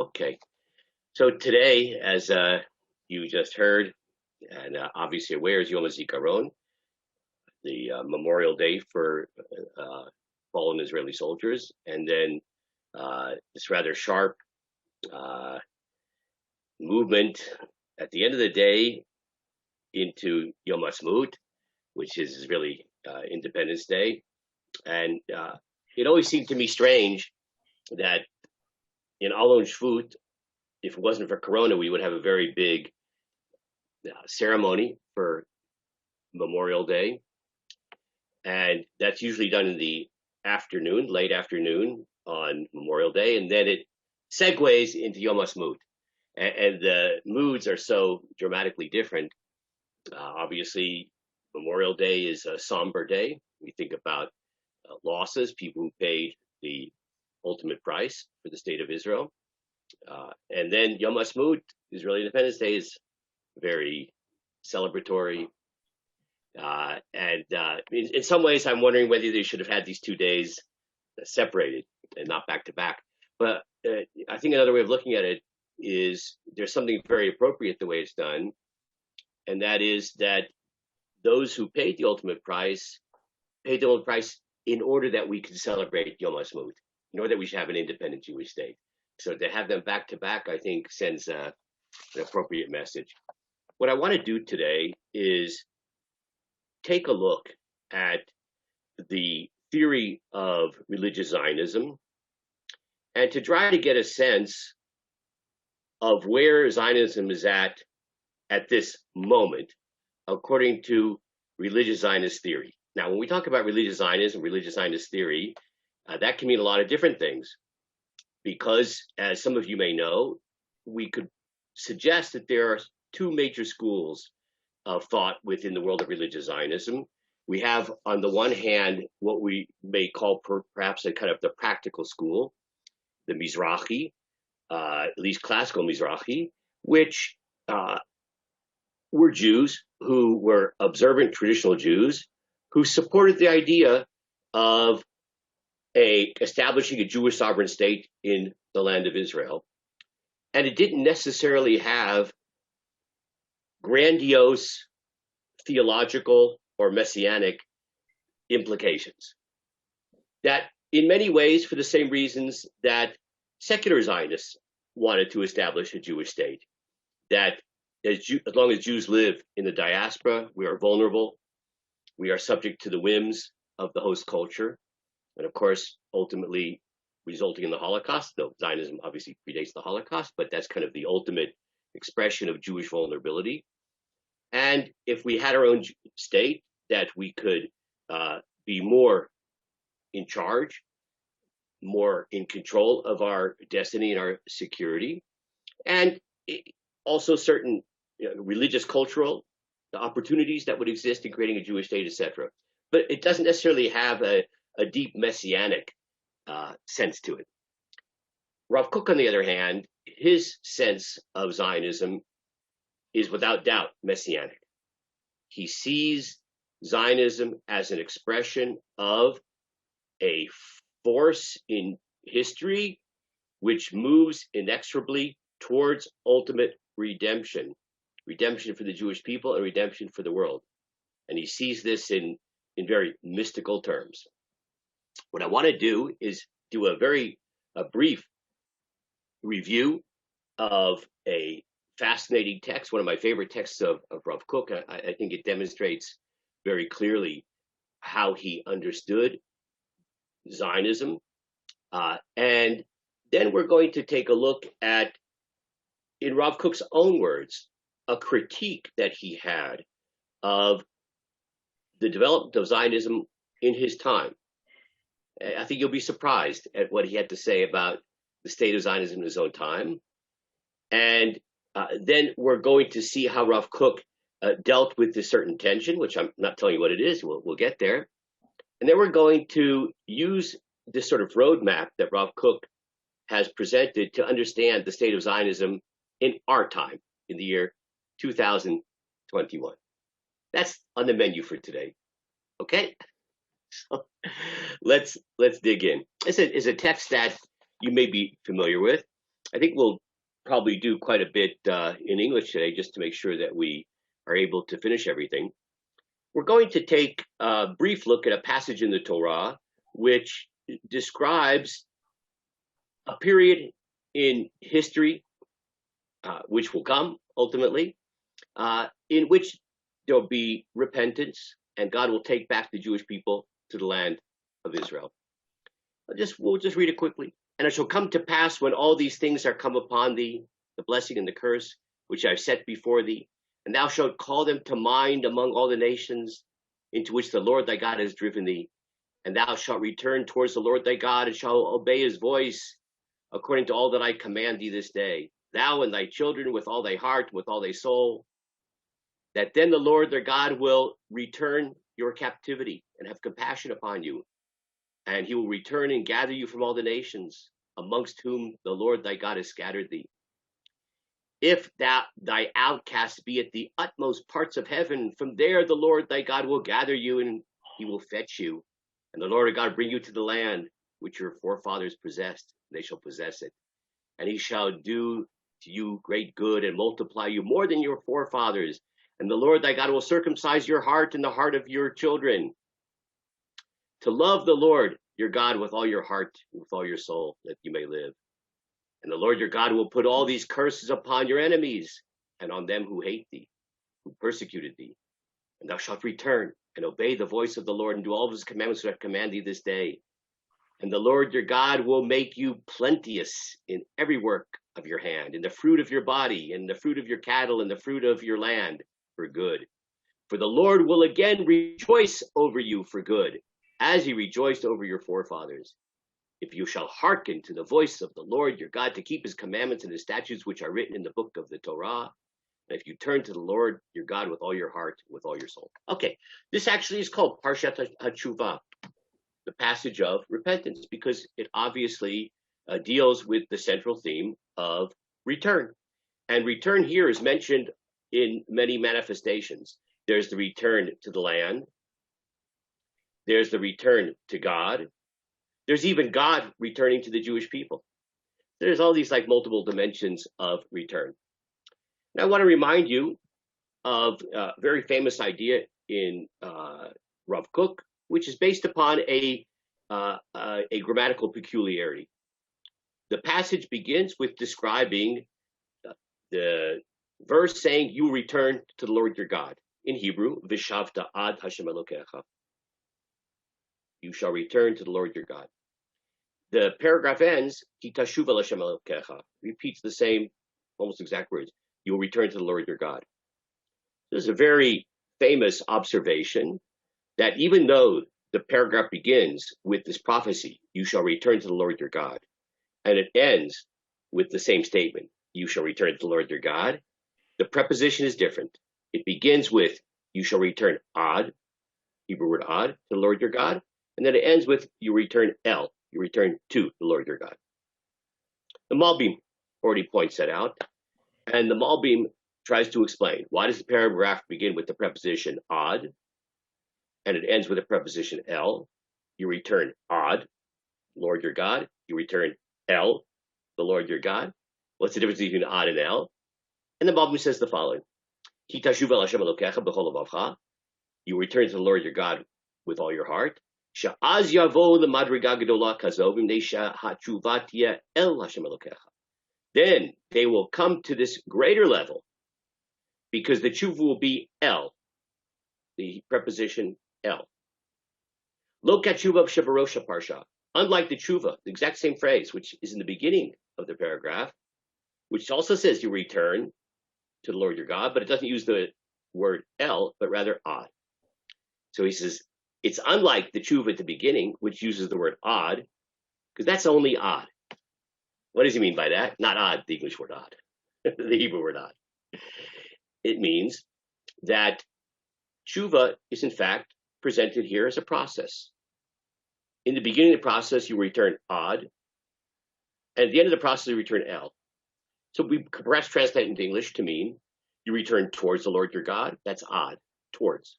Okay. So today, as you just heard, and obviously aware, is Yom HaZikaron, the Memorial Day for fallen Israeli soldiers, and then this rather sharp uh, movement at the end of the day into Yom HaSmut, which is Israeli Independence Day. And it always seemed to me strange that in Alon Shvut, if it wasn't for Corona, we would have a very big ceremony for Memorial Day. And that's usually done in the afternoon, late afternoon on Memorial Day. And then it segues into Yom HaSmut. And the moods are so dramatically different. Obviously, Memorial Day is a somber day. We think about losses, people who paid the ultimate price for the state of Israel. And then Yom HaSmut, Israeli Independence Day, is very celebratory. In some ways, I'm wondering whether they should have had these 2 days separated and not back to back. But I think another way of looking at it is there's something very appropriate the way it's done, and that is that those who paid the ultimate price paid the ultimate price in order that we could celebrate Yom HaSmut, in order that we should have an independent Jewish state. So to have them back to back, I think, sends an appropriate message. What I want to do today is take a look at the theory of religious Zionism and to try to get a sense of where Zionism is at this moment, according to religious Zionist theory. Now, when we talk about religious Zionism, religious Zionist theory, that can mean a lot of different things, because as some of you may know, we could suggest that there are two major schools of thought within the world of religious Zionism. We have, on the one hand, what we may call perhaps a kind of the practical school, the Mizrahi, at least classical Mizrahi, which were Jews who were observant traditional Jews who supported the idea of establishing a Jewish sovereign state in the land of Israel. And it didn't necessarily have grandiose theological or messianic implications. That in many ways, for the same reasons that secular Zionists wanted to establish a Jewish state, that as long as Jews live in the diaspora, we are vulnerable, we are subject to the whims of the host culture, and of course, ultimately resulting in the Holocaust, though Zionism obviously predates the Holocaust, but that's kind of the ultimate expression of Jewish vulnerability. And if we had our own state, that we could be more in charge, more in control of our destiny and our security, and also certain religious, cultural opportunities that would exist in creating a Jewish state, etc. But it doesn't necessarily have a deep messianic sense to it. Rav Kook, on the other hand, his sense of Zionism is without doubt messianic. He sees Zionism as an expression of a force in history which moves inexorably towards ultimate redemption for the Jewish people and redemption for the world. And he sees this in very mystical terms. What I want to do is do a brief review of a fascinating text, one of my favorite texts of Rav Kook. I think it demonstrates very clearly how he understood Zionism. And then we're going to take a look at, in Rav Kook's own words, a critique that he had of the development of Zionism in his time. I think you'll be surprised at what he had to say about the state of Zionism in his own time. And then we're going to see how Rav Kook dealt with this certain tension, which I'm not telling you what it is. We'll get there. And then we're going to use this sort of roadmap that Rav Kook has presented to understand the state of Zionism in our time, in the year 2021. That's on the menu for today. Okay? So let's dig in. It's a text that you may be familiar with. I think we'll probably do quite a bit in English today just to make sure that we are able to finish everything. We're going to take a brief look at a passage in the Torah which describes a period in history, which will come ultimately, in which there'll be repentance and God will take back the Jewish people to the land of Israel. We'll just read it quickly. And it shall come to pass when all these things are come upon thee, the blessing and the curse, which I've set before thee, and thou shalt call them to mind among all the nations into which the Lord thy God has driven thee, and thou shalt return towards the Lord thy God, and shalt obey his voice, according to all that I command thee this day, thou and thy children with all thy heart, with all thy soul, that then the Lord their God will return your captivity and have compassion upon you, and he will return and gather you from all the nations amongst whom the Lord thy God has scattered thee. If thy outcast be at the utmost parts of heaven, from there the Lord thy God will gather you, and he will fetch you, and the Lord thy God bring you to the land which your forefathers possessed. They shall possess it, and he shall do to you great good and multiply you more than your forefathers. And the Lord thy God will circumcise your heart and the heart of your children, to love the Lord your God with all your heart and with all your soul, that you may live. And the Lord your God will put all these curses upon your enemies and on them who hate thee, who persecuted thee. And thou shalt return and obey the voice of the Lord and do all of his commandments which I command thee this day. And the Lord your God will make you plenteous in every work of your hand, in the fruit of your body, in the fruit of your cattle, in the fruit of your land, for good. For the Lord will again rejoice over you for good, as he rejoiced over your forefathers, if you shall hearken to the voice of the Lord your God, to keep his commandments and his statutes which are written in the book of the Torah, and if you turn to the Lord your God with all your heart, with all your soul. Okay, this actually is called Parshat HaTeshuvah, the passage of repentance, because it obviously deals with the central theme of return. And return here is mentioned in many manifestations. There's the return to the land. There's the return to God. There's even God returning to the Jewish people. There's all these like multiple dimensions of return. Now I want to remind you of a very famous idea in Rav Kook, which is based upon a grammatical peculiarity. The passage begins with describing the verse saying, you return to the Lord your God. In Hebrew, Vishavta ad Hashem Elokecha. You shall return to the Lord your God. The paragraph ends, Ki Teshuva l'Hashem Elokecha. Repeats the same, almost exact words. You will return to the Lord your God. This is a very famous observation that even though the paragraph begins with this prophecy, you shall return to the Lord your God, and it ends with the same statement, you shall return to the Lord your God, the preposition is different. It begins with, you shall return ad, Hebrew word ad, to the Lord your God, and then it ends with, you return el, you return to the Lord your God. The Malbim already points that out, and the Malbim tries to explain, why does the paragraph begin with the preposition ad, and it ends with the preposition el? You return ad, Lord your God. You return el, the Lord your God. What's the difference between ad and el? And the Malbim says the following: Ki tashuv el Hashem Elokecha b'chol levavcha. You return to the Lord your God with all your heart. Sha'az yavo lemadriga gedola kazov imnei she'hatshuva tieh el Hashem Elokecha. Then they will come to this greater level because the tshuva will be el, the preposition el. Lo katshuva shebarosha parsha. Unlike the tshuva, the exact same phrase, which is in the beginning of the paragraph, which also says you return to the Lord your God, but it doesn't use the word el, but rather ad. So he says, it's unlike the tshuva at the beginning, which uses the word ad, because that's only ad. What does he mean by that? Not ad, the English word ad, the Hebrew word ad. It means that tshuva is in fact presented here as a process. In the beginning of the process, you return ad, and at the end of the process, you return el. So we perhaps translate into English to mean you return towards the Lord your God. That's ad, towards.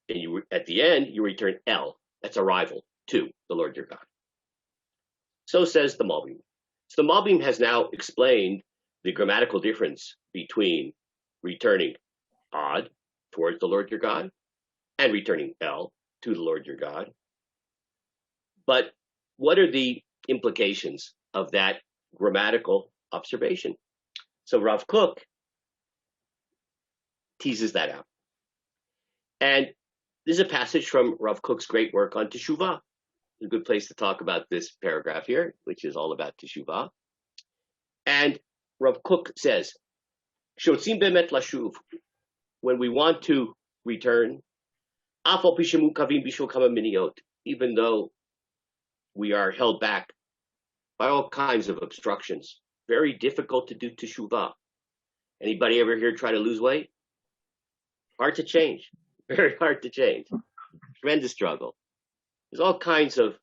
And you, at the end, you return el. That's arrival to the Lord your God. So says the Malbim. So the Malbim has now explained the grammatical difference between returning Ad towards the Lord your God and returning El to the Lord your God. But what are the implications of that grammatical observation? So Rav Kook teases that out. And this is a passage from Rav Kook's great work on Teshuva. A good place to talk about this paragraph here, which is all about Teshuva. And Rav Kook says, "Shotzim bemet lashuv," when we want to return, afal pishemu kavim bishul kama miniot, even though we are held back by all kinds of obstructions, very difficult to do Teshuva. Anybody ever here try to lose weight? Hard to change, very hard to change. Tremendous struggle. There's all kinds of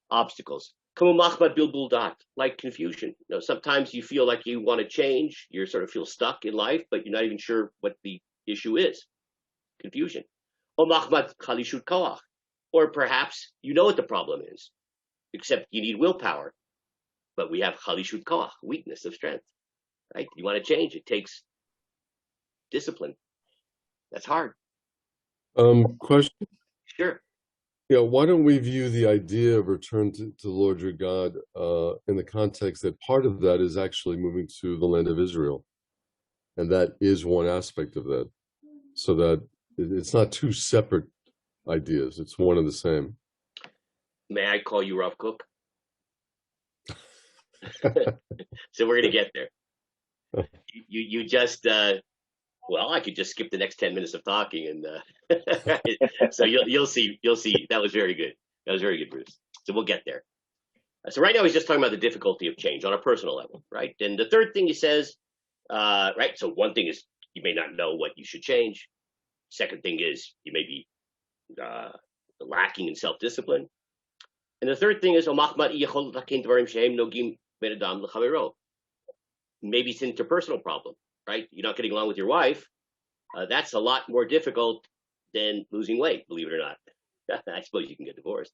obstacles. Like confusion. You know, sometimes you feel like you want to change, you sort of feel stuck in life, but you're not even sure what the issue is. Confusion. Or perhaps you know what the problem is, except you need willpower. But we have chalishut koach, weakness of strength. Right? You want to change, it takes discipline. That's hard. Question. Sure. Yeah, why don't we view the idea of return to the Lord your God in the context that part of that is actually moving to the land of Israel, and that is one aspect of that, so that it's not two separate ideas; it's one and the same. May I call you Rav Kook? So we're gonna get there. You just well, I could just skip the next 10 minutes of talking, and so you'll see. That was very good. That was very good, Bruce. So we'll get there. So right now he's just talking about the difficulty of change on a personal level, right? And the third thing he says, right? So one thing is you may not know what you should change. Second thing is you may be lacking in self-discipline. And the third thing is maybe it's an interpersonal problem. Right? You're not getting along with your wife. That's a lot more difficult than losing weight, believe it or not. I suppose you can get divorced.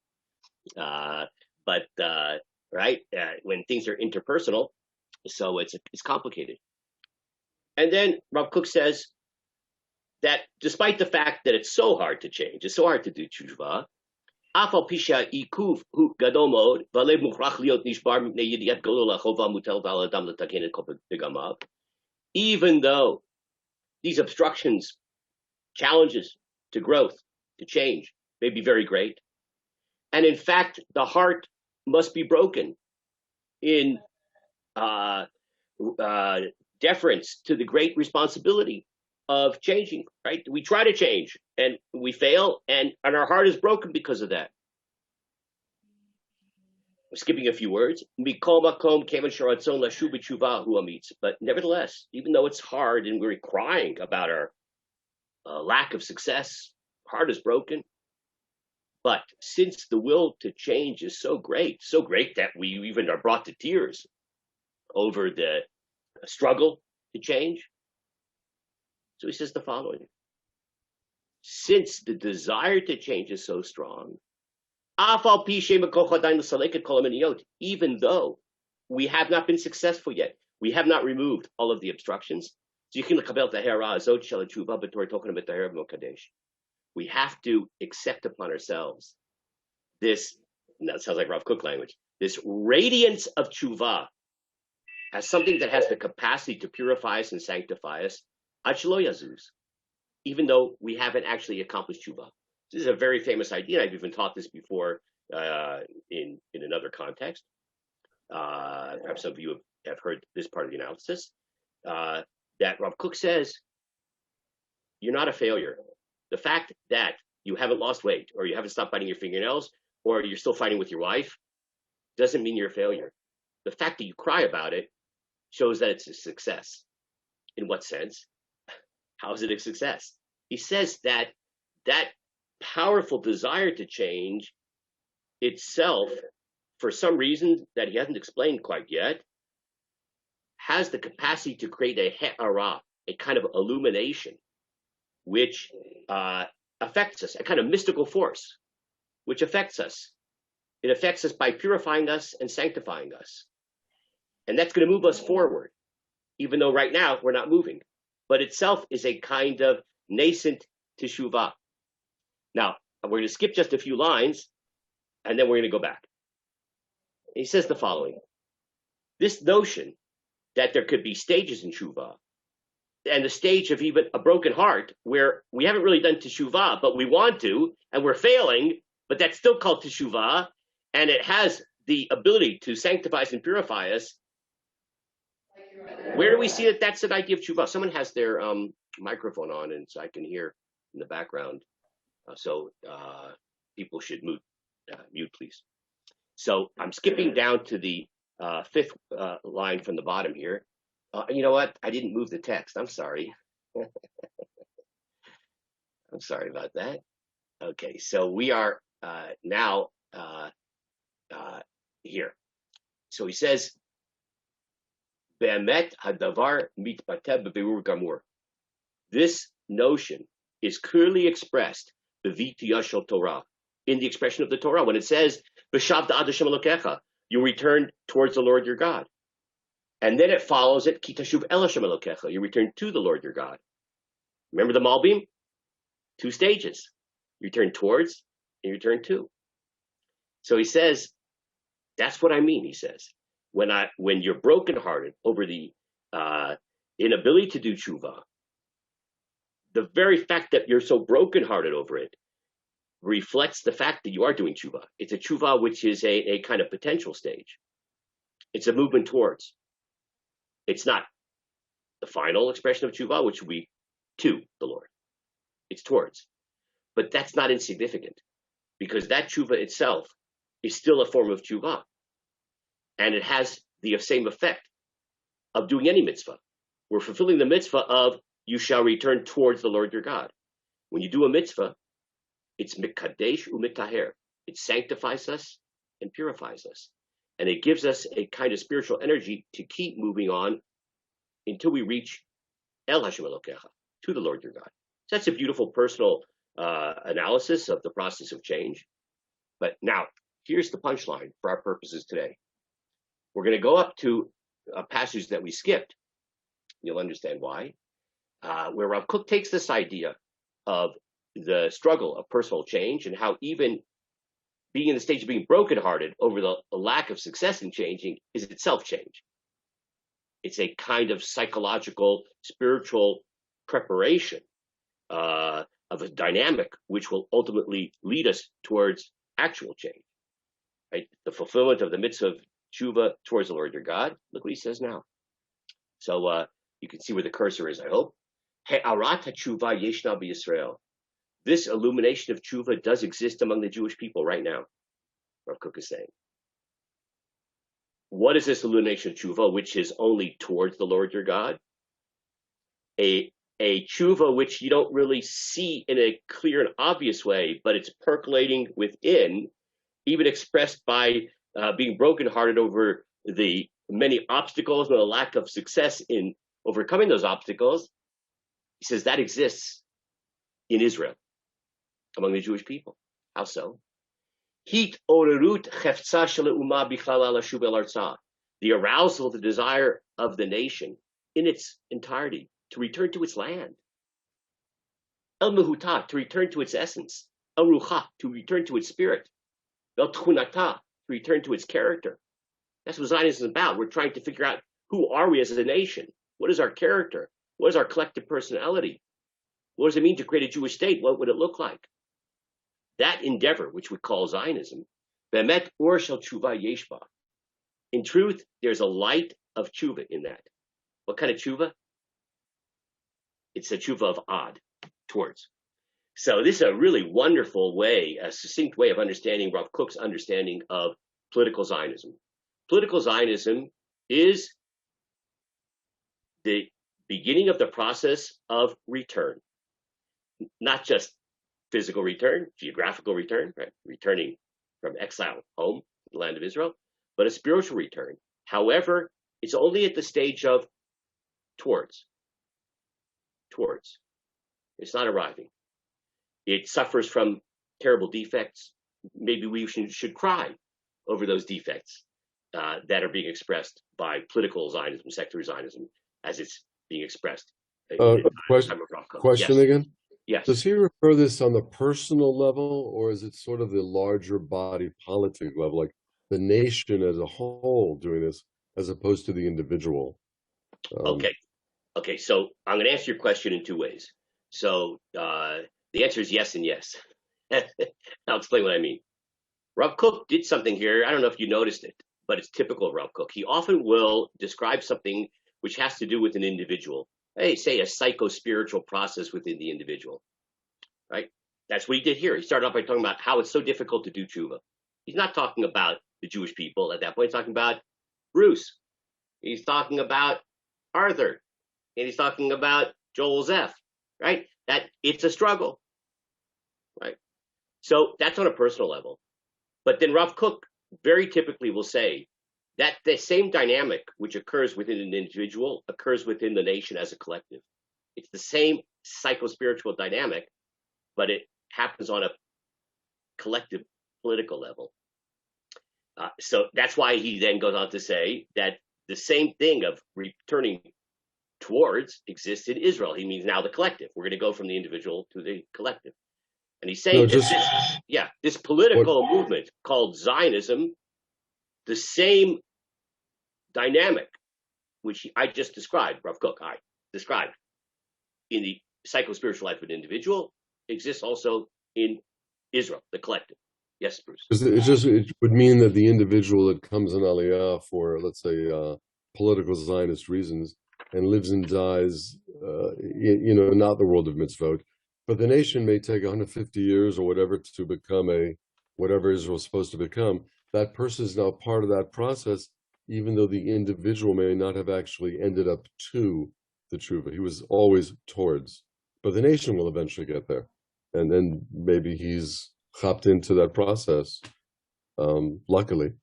But when things are interpersonal, so it's complicated. And then Rav Kook says that despite the fact that it's so hard to change, it's so hard to do Teshuva, afal pisha ikuv hu gadol mod, v'alev mukhrach liot nishbar mipnei yediat gadol hachova mutel al adam letaken et kol pegamav. Even though these obstructions, challenges to growth, to change, may be very great, and in fact, the heart must be broken in deference to the great responsibility of changing, right? We try to change, and we fail, and our heart is broken because of that. Skipping a few words, but nevertheless, even though it's hard and we're crying about our lack of success, heart is broken. But since the will to change is so great that we even are brought to tears over the struggle to change. So he says the following: since the desire to change is so strong, even though we have not been successful yet, we have not removed all of the obstructions. So you can look about the hera azot shel tshuva, but we're talking about the hera mokadesh. We have to accept upon ourselves this, and that sounds like Rav Kook language, this radiance of tshuva as something that has the capacity to purify us and sanctify us, ad shelo yazuz, even though we haven't actually accomplished tshuva. This is a very famous idea. I've even taught this before in another context. Perhaps some of you have heard this part of the analysis, that Rav Kook says, you're not a failure. The fact that you haven't lost weight, or you haven't stopped biting your fingernails, or you're still fighting with your wife, doesn't mean you're a failure. The fact that you cry about it shows that it's a success. In what sense? How is it a success? He says that powerful desire to change itself, for some reason that he hasn't explained quite yet, has the capacity to create a he'ara, a kind of illumination, which affects us, a kind of mystical force, which affects us. It affects us by purifying us and sanctifying us. And that's going to move us forward, even though right now we're not moving. But itself is a kind of nascent Teshuva. Now, we're going to skip just a few lines, and then we're going to go back. He says the following. This notion that there could be stages in Teshuva, and the stage of even a broken heart, where we haven't really done Teshuva, but we want to, and we're failing, but that's still called Teshuva, and it has the ability to sanctify us and purify us. Where do we see that that's an idea of Teshuva? Someone has their microphone on, and so I can hear in the background. So people should mute, please. So I'm skipping down to the fifth line from the bottom here. You know what? I didn't move the text. I'm sorry. I'm sorry about that. Okay, so we are now here. So he says, "Be'emet hadavar mitbateh b'berur gamur." This notion is clearly expressed b'vitiyah shel Torah, in the expression of the Torah, when it says, "V'shavta ad Hashem Elokecha," you return towards the Lord your God. And then it follows it, "Ki tashuv el Hashem Elokecha," you return to the Lord your God. Remember the Malbim? 2 stages. You return towards and you return to. So he says, that's what I mean, he says. When you're brokenhearted over the inability to do tshuva, the very fact that you're so brokenhearted over it reflects the fact that you are doing tshuva. It's a tshuva which is a kind of potential stage. It's a movement towards. It's not the final expression of tshuva, which will be to the Lord. It's towards. But that's not insignificant, because that tshuva itself is still a form of tshuva. And it has the same effect of doing any mitzvah. We're fulfilling the mitzvah of you shall return towards the Lord your God. When you do a mitzvah, it's mikadesh umitaher. It sanctifies us and purifies us. And it gives us a kind of spiritual energy to keep moving on until we reach El Hashem Elokecha, to the Lord your God. So that's a beautiful personal analysis of the process of change. But now, here's the punchline for our purposes today. We're going to go up to a passage that we skipped. You'll understand why. Where Rav Kook takes this idea of the struggle of personal change and how even being in the stage of being brokenhearted over the lack of success in changing is itself change. It's a kind of psychological, spiritual preparation of a dynamic which will ultimately lead us towards actual change. Right? The fulfillment of the mitzvah of tshuva towards the Lord your God. Look what he says now. So you can see where the cursor is, I hope. He'arat tshuva yeshna b'Yisrael. This illumination of tshuva does exist among the Jewish people right now, Rav Kook is saying. What is this illumination of tshuva, which is only towards the Lord your God? A tshuva which you don't really see in a clear and obvious way, but it's percolating within, even expressed by being brokenhearted over the many obstacles and the lack of success in overcoming those obstacles. He says that exists in Israel, among the Jewish people. How so? The arousal, the desire of the nation in its entirety to return to its land. El Mehuta, to return to its essence. El Rucha, to return to its spirit. El Tchunata, to return to its character. That's what Zionism is about. We're trying to figure out, who are we as a nation? What is our character? What is our collective personality? What does it mean to create a Jewish state? What would it look like? That endeavor, which we call Zionism, Be'emet or shel tshuva yeshba. In truth, there's a light of tshuva in that. What kind of tshuva? It's a tshuva of ad, towards. So this is a really wonderful way, a succinct way of understanding Rav Kook's understanding of political Zionism. Political Zionism is the beginning of the process of return, not just physical return, geographical return, right? Returning from exile home to the land of Israel, but a spiritual return. However, it's only at the stage of towards. It's not arriving. It suffers from terrible defects. Maybe we should cry over those defects. that are being expressed by political Zionism, secular Zionism, as it's being expressed in the time of Rav Kook. Question Yes. again? Yes. Does he refer this on the personal level, or is it sort of the larger body politic level, like the nation as a whole doing this, as opposed to the individual? Okay. So I'm going to answer your question in two ways. So the answer is yes and yes. I'll explain what I mean. Rav Kook did something here. I don't know if you noticed it, but it's typical of Rav Kook. He often will describe something which has to do with an individual. Say a psycho-spiritual process within the individual, right? That's what he did here. He started off by talking about how it's so difficult to do tshuva. He's not talking about the Jewish people at that point. He's talking about Bruce. He's talking about Arthur. And he's talking about Joel Zeff, right? That it's a struggle, right? So that's on a personal level. But then Rav Kook very typically will say that the same dynamic which occurs within an individual occurs within the nation as a collective. It's the same psycho-spiritual dynamic, but it happens on a collective political level. So that's why he then goes on to say that the same thing of returning towards exists in Israel. He means now the collective. We're going to go from the individual to the collective. And he's saying this political movement called Zionism, the same dynamic, which I just described, Rav Kook, I described in the psycho-spiritual life of an individual, exists also in Israel, the collective. Yes, Bruce. It would mean that the individual that comes in Aliyah for, let's say, political Zionist reasons and lives and dies, not the world of mitzvot, but the nation may take 150 years or whatever to become whatever Israel is supposed to become. That person is now part of that process, even though the individual may not have actually ended up to the Teshuva. He was always towards, but the nation will eventually get there. And then maybe he's hopped into that process, luckily,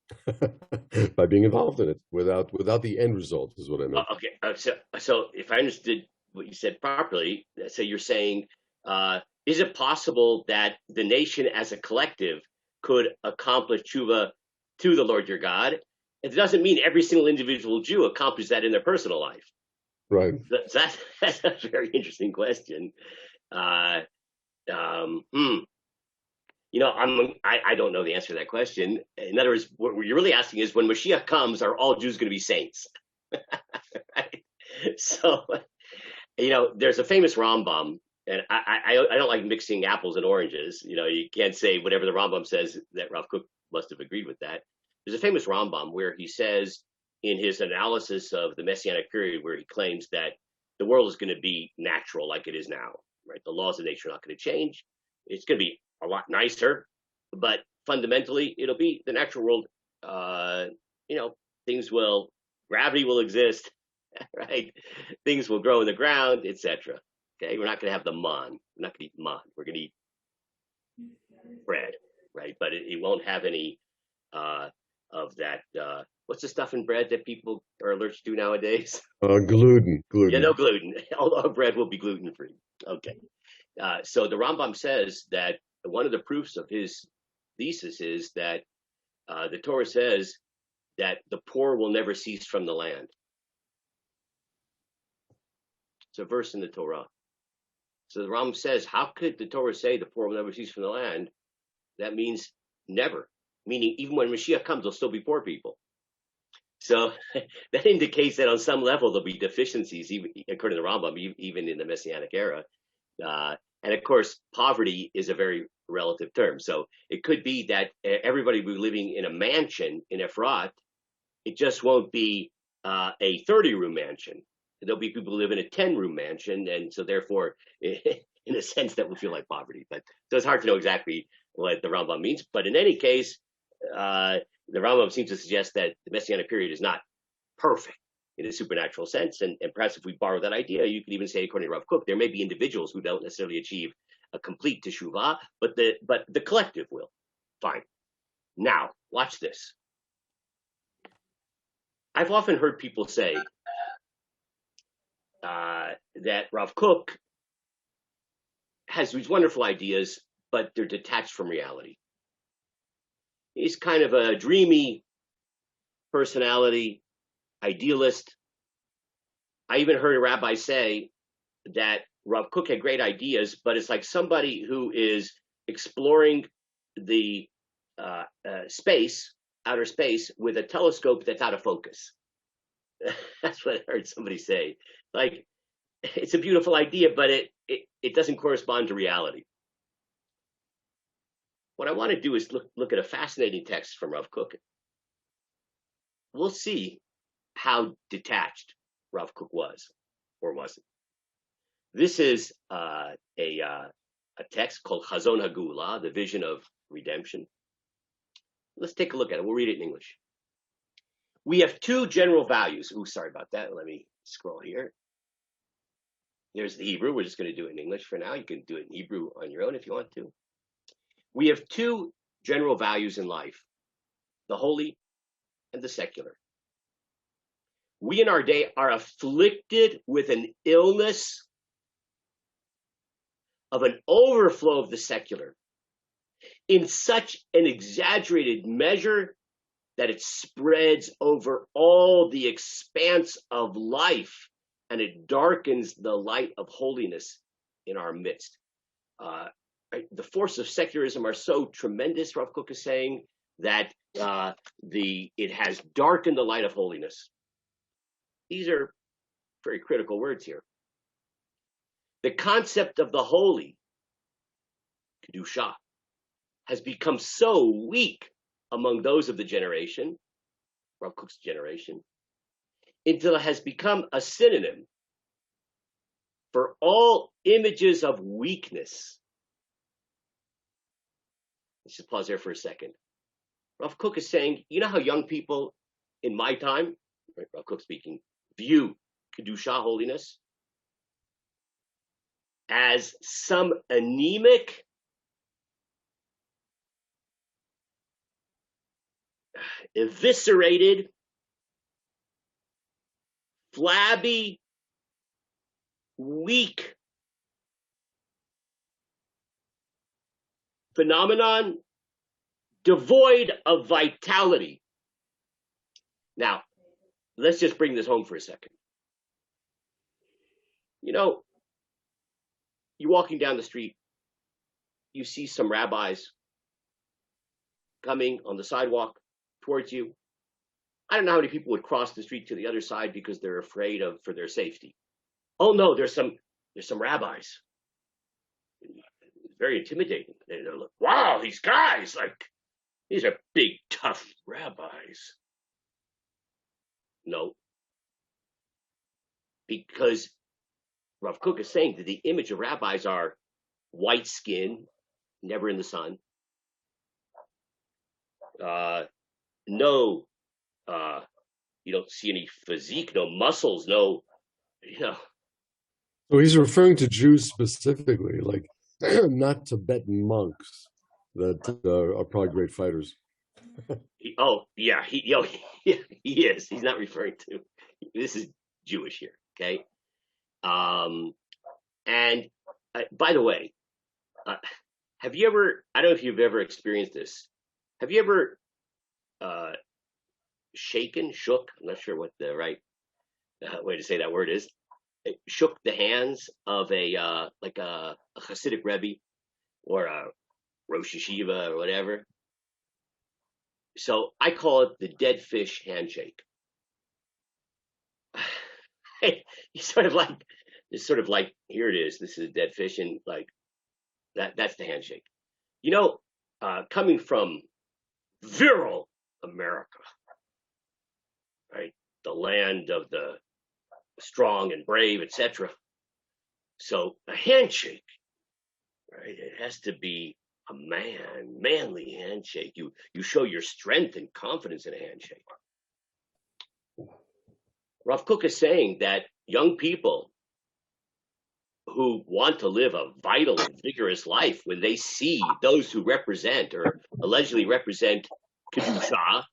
by being involved in it without the end result, is what I meant. Okay. So if I understood what you said properly, so you're saying, is it possible that the nation as a collective could accomplish tshuva to the Lord your God? It doesn't mean every single individual Jew accomplishes that in their personal life. Right. That's a very interesting question. I don't know the answer to that question. In other words, what you're really asking is, when Mashiach comes, are all Jews going to be saints? Right? So, there's a famous Rambam, and I don't like mixing apples and oranges. You can't say whatever the Rambam says that Rav Kook must have agreed with that. There's a famous Rambam where he says, in his analysis of the Messianic period, where he claims that the world is going to be natural like it is now, right? The laws of nature are not going to change. It's going to be a lot nicer, but fundamentally, it'll be the natural world. Gravity will exist, right? Things will grow in the ground, etc. Okay, we're not going to have the man. We're not going to eat man. We're going to eat bread, right? But it won't have any of that. What's the stuff in bread that people are allergic to nowadays? Gluten. Yeah, no gluten. All our bread will be gluten-free. Okay. So the Rambam says that one of the proofs of his thesis is that the Torah says that the poor will never cease from the land. It's a verse in the Torah. So the Rambam says, how could the Torah say the poor will never cease from the land? That means never, meaning even when Mashiach comes, there'll still be poor people. So that indicates that on some level there'll be deficiencies, even according to the Rambam, even in the Messianic era. And of course, poverty is a very relative term. So it could be that everybody will be living in a mansion in Efrat. It just won't be a 30-room mansion. There'll be people who live in a 10-room mansion. And so therefore, in a sense, that will feel like poverty. But so it's hard to know exactly what the Rambam means. But in any case, the Rambam seems to suggest that the Messianic period is not perfect in a supernatural sense. And perhaps if we borrow that idea, you could even say, according to Rav Kook, there may be individuals who don't necessarily achieve a complete Teshuva, but the collective will. Fine. Now, watch this. I've often heard people say that Rav Kook has these wonderful ideas, but they're detached from reality. He's kind of a dreamy personality, idealist. I even heard a rabbi say that Rav Kook had great ideas, but it's like somebody who is exploring the outer space, with a telescope that's out of focus. That's what I heard somebody say. Like, it's a beautiful idea, but it doesn't correspond to reality. What I want to do is look at a fascinating text from Rav Kook. We'll see how detached Rav Kook was or wasn't. This is a text called Chazon HaGeula, the vision of redemption. Let's take a look at it. We'll read it in English. We have two general values. Oh, sorry about that. Let me scroll here. Here's the Hebrew. We're just going to do it in English for now. You can do it in Hebrew on your own if you want to. We have two general values in life, the holy and the secular. We in our day are afflicted with an illness of an overflow of the secular in such an exaggerated measure that it spreads over all the expanse of life, and it darkens the light of holiness in our midst. The force of secularism are so tremendous, Rav Kook is saying, that it has darkened the light of holiness. These are very critical words here. The concept of the holy, Kedusha, has become so weak among those of the generation, Rav Kook's generation, until it has become a synonym for all images of weakness. Let's just pause there for a second. Rav Kook is saying, you know how young people in my time, right, Rav Kook speaking, view Kedusha, holiness, as some anemic, eviscerated, flabby, weak phenomenon, devoid of vitality. Now, let's just bring this home for a second. You know, you're walking down the street, you see some rabbis coming on the sidewalk towards you. I don't know how many people would cross the street to the other side because they're afraid for their safety. Oh no, there's some rabbis. It's very intimidating. They're like, wow, these guys, like, these are big, tough rabbis. No, because Rav Kook is saying that the image of rabbis are white skin, never in the sun. You don't see any physique, no muscles, no, you know. So he's referring to Jews specifically, like not Tibetan monks that are probably great fighters. He is. He's not referring to. This is Jewish here, okay? And by the way, have you ever? I don't know if you've ever experienced this. Have you ever shook? I'm not sure what the right way to say that word is. Shook the hands of a Hasidic Rebbe or a Rosh Yeshiva or whatever. So I call it the dead fish handshake. It's sort of like here it is. This is a dead fish, and like that's the handshake. You know, coming from virile America, right? The land of the strong and brave, etc. So a handshake, right? It has to be a manly handshake. You show your strength and confidence in a handshake. Rav Kook is saying that young people who want to live a vital and vigorous life, when they see those who represent or allegedly represent Kedusha,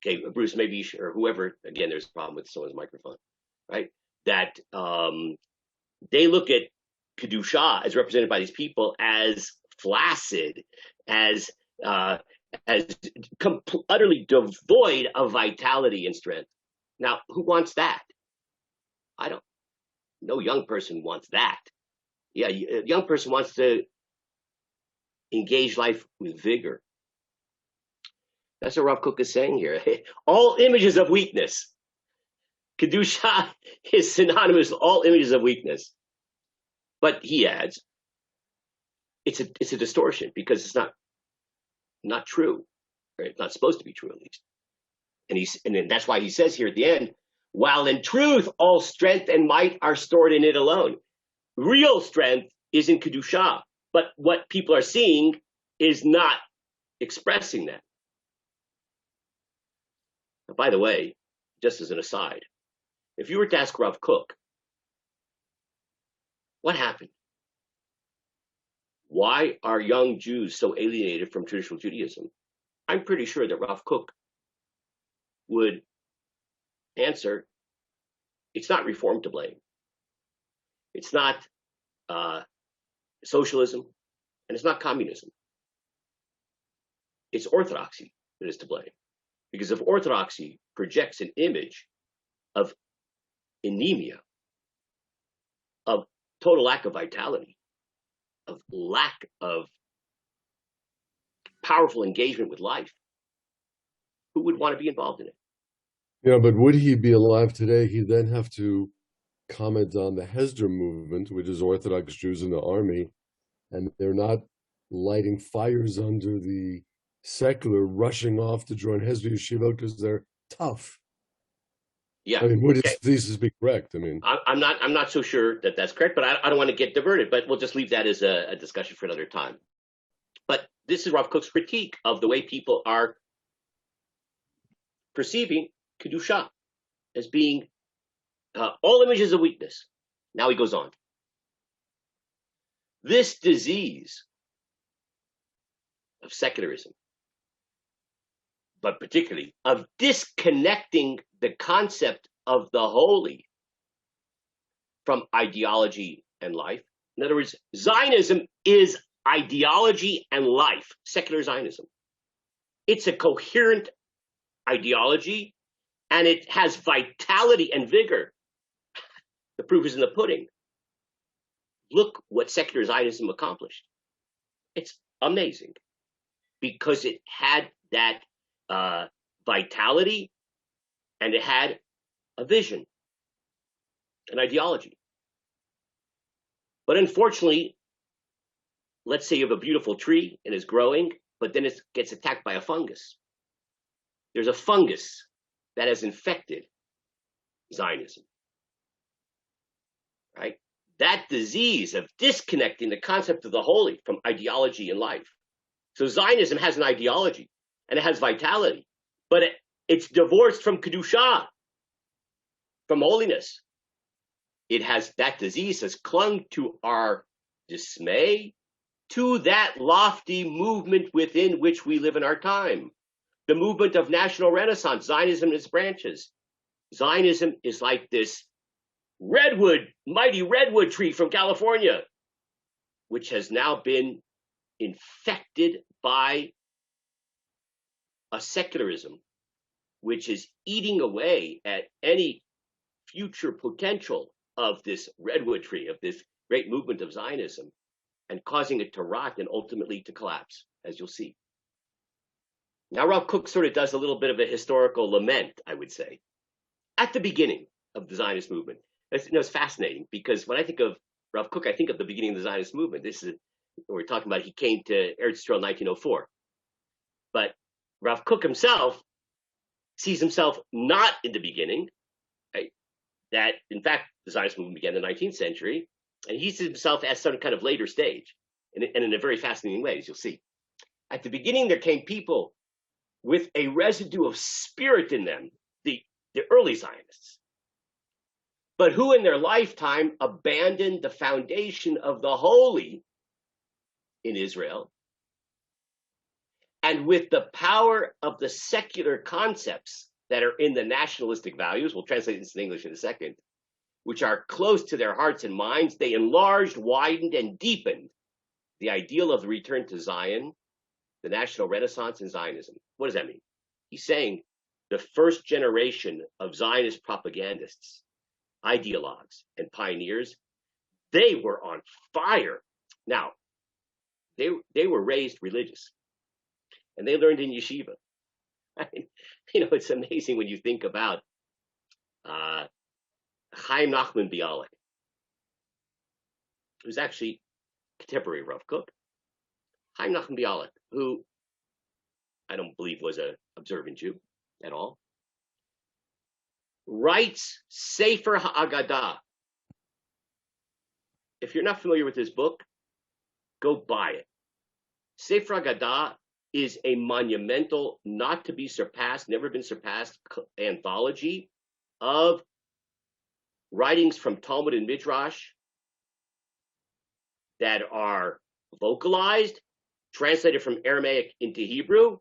okay, Bruce, maybe, or whoever, again, there's a problem with someone's microphone, right? That they look at Kedusha as represented by these people as flaccid, as as utterly devoid of vitality and strength. Now, who wants that? I don't. No young person wants that. Yeah, a young person wants to engage life with vigor. That's what Rav Kook is saying here. All images of weakness. Kedusha is synonymous with all images of weakness. But he adds, it's a distortion because it's not true. Right? It's not supposed to be true, at least. And that's why he says here at the end, while in truth all strength and might are stored in it alone. Real strength is in Kedusha, but what people are seeing is not expressing that. Now, by the way, just as an aside, if you were to ask Rav Kook, what happened? Why are young Jews so alienated from traditional Judaism? I'm pretty sure that Rav Kook would answer, it's not reform to blame. It's not socialism, and it's not communism. It's orthodoxy that is to blame. Because if orthodoxy projects an image of anemia, of total lack of vitality, of lack of powerful engagement with life, who would want to be involved in it? Yeah, but would he be alive today? He'd then have to comment on the Hesder movement, which is Orthodox Jews in the army, and they're not lighting fires under the secular, rushing off to join Hesder Yeshiva because they're tough. Yeah. I mean, would his thesis be correct? I mean, I'm not so sure that that's correct, but I don't want to get diverted. But we'll just leave that as a discussion for another time. But this is Rav Kook's critique of the way people are perceiving Kedusha as being all images of weakness. Now he goes on. This disease of secularism, but particularly of disconnecting the concept of the holy from ideology and life. In other words, Zionism is ideology and life, secular Zionism. It's a coherent ideology, and it has vitality and vigor. The proof is in the pudding. Look what secular Zionism accomplished. It's amazing because it had that vitality, and it had a vision, an ideology. But unfortunately, let's say you have a beautiful tree and it's growing, but then it gets attacked by a fungus. There's a fungus that has infected Zionism, right? That disease of disconnecting the concept of the holy from ideology and life. So Zionism has an ideology and it has vitality, but it's divorced from Kedusha, from holiness. It has, that disease has clung to our dismay, to that lofty movement within which we live in our time. The movement of national renaissance, Zionism and its branches. Zionism is like this mighty redwood tree from California, which has now been infected by a secularism, which is eating away at any future potential of this redwood tree, of this great movement of Zionism, and causing it to rot and ultimately to collapse, as you'll see. Now, Rav Kook sort of does a little bit of a historical lament, I would say, at the beginning of the Zionist movement. It's fascinating because when I think of Rav Kook, I think of the beginning of the Zionist movement. This is what we're talking about. He came to Eretz Yisrael in 1904. But Rav Kook himself sees himself not in the beginning, right? That, in fact, the Zionist movement began in the 19th century, and he sees himself as some kind of later stage, and in a very fascinating way, as you'll see. At the beginning, there came people with a residue of spirit in them, the early Zionists, but who in their lifetime abandoned the foundation of the holy in Israel, and with the power of the secular concepts that are in the nationalistic values, we'll translate this in English in a second, which are close to their hearts and minds, they enlarged, widened, and deepened the ideal of the return to Zion the National Renaissance in Zionism. What does that mean? He's saying the first generation of Zionist propagandists, ideologues, and pioneers, they were on fire. Now, they were raised religious, and they learned in yeshiva. I mean, it's amazing when you think about Chaim Nachman Bialik, who's actually contemporary of Rav Kook. Chaim Nachman Bialik, who I don't believe was an observant Jew at all, writes Sefer HaAgadah. If you're not familiar with this book, go buy it. Sefer HaAgadah is a monumental, not to be surpassed, never been surpassed anthology of writings from Talmud and Midrash that are vocalized, translated from Aramaic into Hebrew,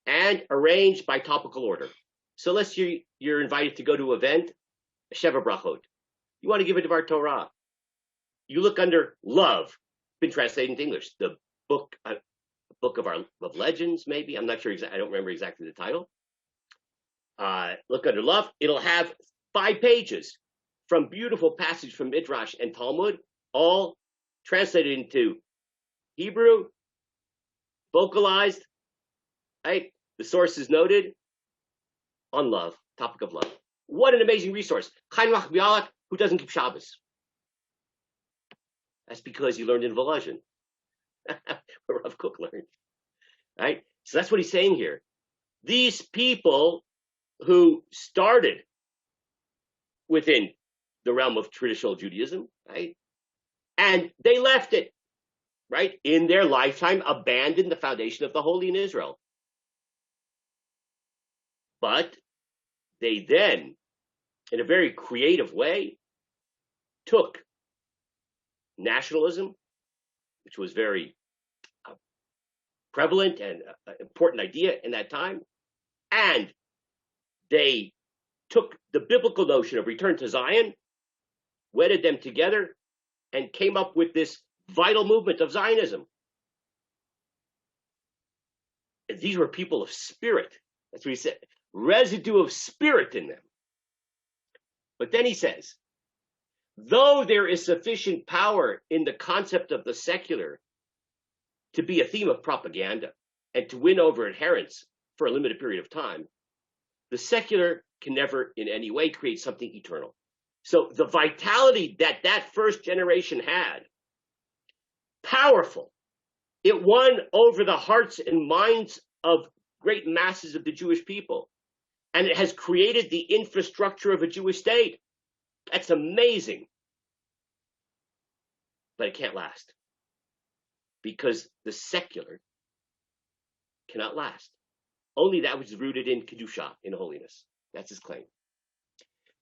and arranged by topical order. So let's say you're invited to go to an event, Sheva Brachot. You want to give a Dvar Torah. You look under Love, been translated into English, the book of legends, maybe. I'm not sure exactly. I don't remember exactly the title. Look under Love. It'll have 5 pages from beautiful passages from Midrash and Talmud, all translated into Hebrew, vocalized, right? The source is noted on love, topic of love. What an amazing resource. Chaim Nachman Bialik, who doesn't keep Shabbos. That's because he learned in Volozhin, where Rav Kook learned, right? So that's what he's saying here. These people who started within the realm of traditional Judaism, right? And they left it, right? In their lifetime, abandoned the foundation of the holy in Israel. But they then, in a very creative way, took nationalism, which was very prevalent and important idea in that time, and they took the biblical notion of return to Zion, wedded them together, and came up with this vital movement of Zionism. And these were people of spirit. That's what he said. Residue of spirit in them. But then he says, though there is sufficient power in the concept of the secular to be a theme of propaganda and to win over adherents for a limited period of time, the secular can never in any way create something eternal. So the vitality that that first generation had, powerful, it won over the hearts and minds of great masses of the Jewish people. And it has created the infrastructure of a Jewish state. That's amazing. But it can't last. Because the secular cannot last. Only that which is rooted in Kedusha, in holiness. That's his claim.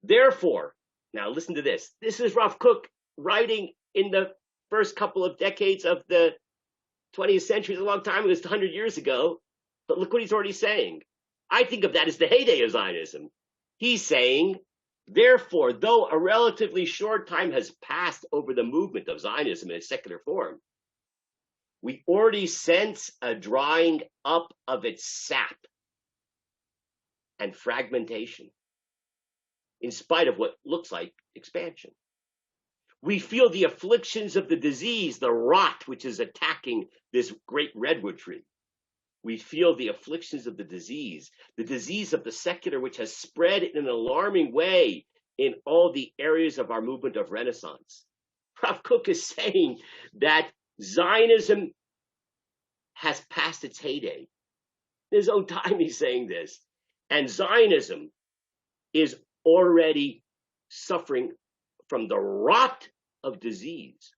Therefore, now listen to this. This is Rav Kook writing in the first couple of decades of the 20th century. It's a long time ago, it's 100 years ago. But look what he's already saying. I think of that as the heyday of Zionism. He's saying, therefore, though a relatively short time has passed over the movement of Zionism in its secular form, we already sense a drying up of its sap and fragmentation, in spite of what looks like expansion. We feel the afflictions of the disease, the rot which is attacking this great redwood tree. We feel the afflictions of the disease of the secular, which has spread in an alarming way in all the areas of our movement of Renaissance. Rav Kook is saying that Zionism has passed its heyday. In his own time, he's saying this. And Zionism is already suffering from the rot of disease,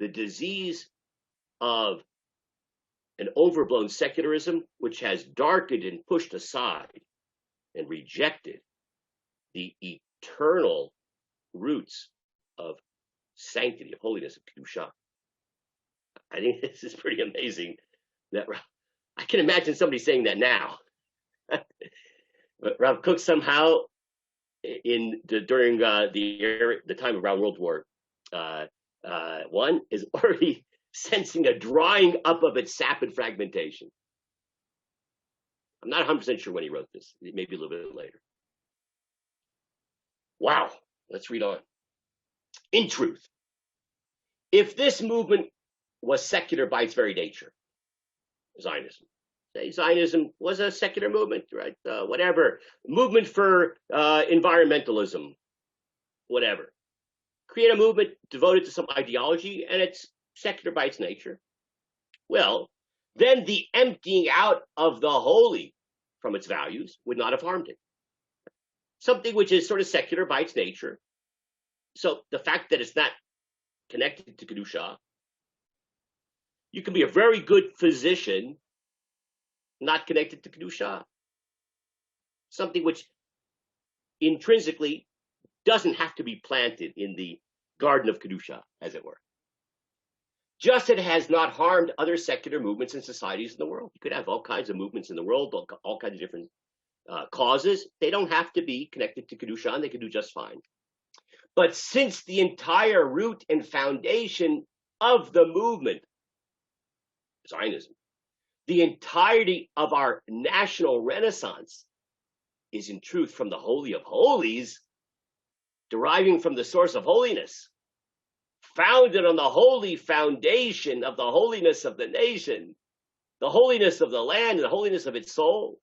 the disease of an overblown secularism, which has darkened and pushed aside and rejected the eternal roots of sanctity, of holiness, of Kedusha. I think this is pretty amazing. That I can imagine somebody saying that now. But Rav Kook somehow, during the time around World War I, is already sensing a drying up of its sap and fragmentation. I'm not 100% sure when he wrote this. Maybe a little bit later. Wow. Let's read on. In truth, if this movement was secular by its very nature, Zionism, say Zionism was a secular movement, right? Whatever. Movement for environmentalism, whatever. Create a movement devoted to some ideology, and it's secular by its nature. Well, then the emptying out of the holy from its values would not have harmed it. Something which is sort of secular by its nature. So the fact that it's not connected to Kedusha, you can be a very good physician not connected to Kedusha. Something which intrinsically doesn't have to be planted in the garden of Kedusha, as it were. Just as it has not harmed other secular movements and societies in the world. You could have all kinds of movements in the world, all kinds of different causes. They don't have to be connected to Kedusha, and they can do just fine. But since the entire root and foundation of the movement, Zionism, the entirety of our national renaissance is in truth from the Holy of Holies, deriving from the source of holiness, founded on the holy foundation of the holiness of the nation, the holiness of the land, and the holiness of its soul,